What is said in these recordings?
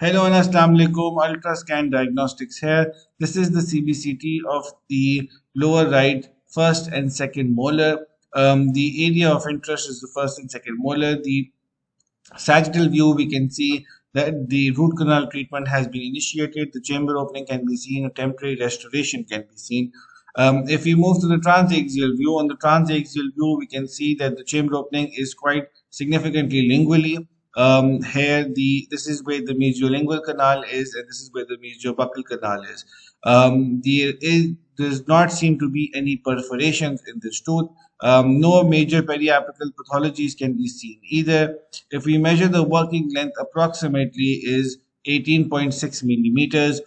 Hello and Assalamu alaikum. Ultrascan Diagnostics here. This is the CBCT of the lower right, first and second molar. The area of interest is the first and second molar. The sagittal view, we can see that the root canal treatment has been initiated. The chamber opening can be seen. A temporary restoration can be seen. If we move to the transaxial view, on the transaxial view, we can see that the chamber opening is quite significantly lingually. Here, this is where the mesiolingual canal is, and this is where the mesiobuccal canal is. Does not seem to be any perforations in this tooth. No major periapical pathologies can be seen either. If we measure the working length, approximately is 18.6 millimeters.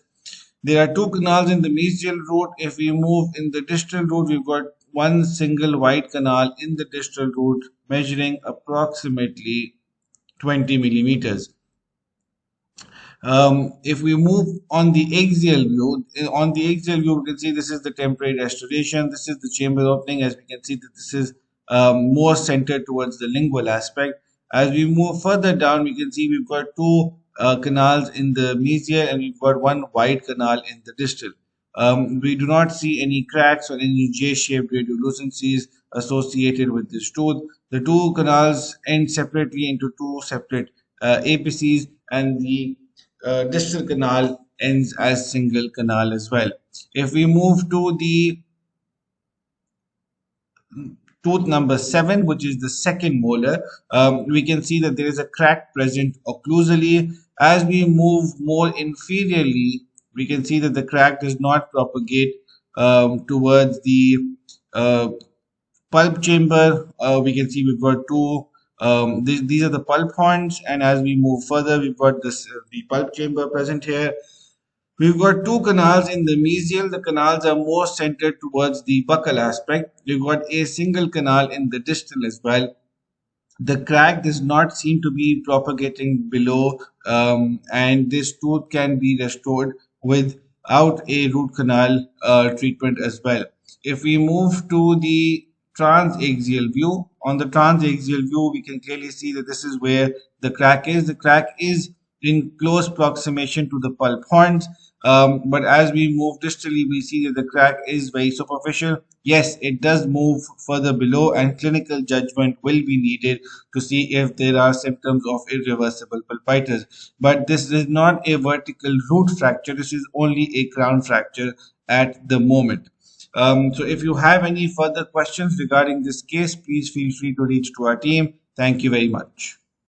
There are two canals in the mesial root. If we move in the distal root, we've got one single white canal in the distal root measuring approximately 20 millimeters. If we move on the axial view, we can see this is the temporary restoration. This is the chamber opening. As we can see that this is more centered towards the lingual aspect. As we move further down, we can see we've got two canals in the mesial and we've got one wide canal in the distal. We do not see any cracks or any J-shaped radiolucencies associated with this tooth. The two canals end separately into two separate apices, and the distal canal ends as single canal as well. If we move to the tooth number 7, which is the second molar, we can see that there is a crack present occlusally. As we move more inferiorly, we can see that the crack does not propagate towards the uh, pulp chamber. We can see we've got two. These are the pulp horns, and as we move further, we've got this the pulp chamber present here. We've got two canals in the mesial. The canals are more centered towards the buccal aspect. We've got a single canal in the distal as well. The crack does not seem to be propagating below, and this tooth can be restored without a root canal treatment as well. If we move to the transaxial view, on the transaxial view, we can clearly see that this is where the crack is. The crack is in close approximation to the pulp horns. But as we move distally, we see that the crack is very superficial. Yes, it does move further below, and clinical judgment will be needed to see if there are symptoms of irreversible pulpitis. But this is not a vertical root fracture, this is only a crown fracture at the moment. So, if you have any further questions regarding this case, please feel free to reach to our team. Thank you very much.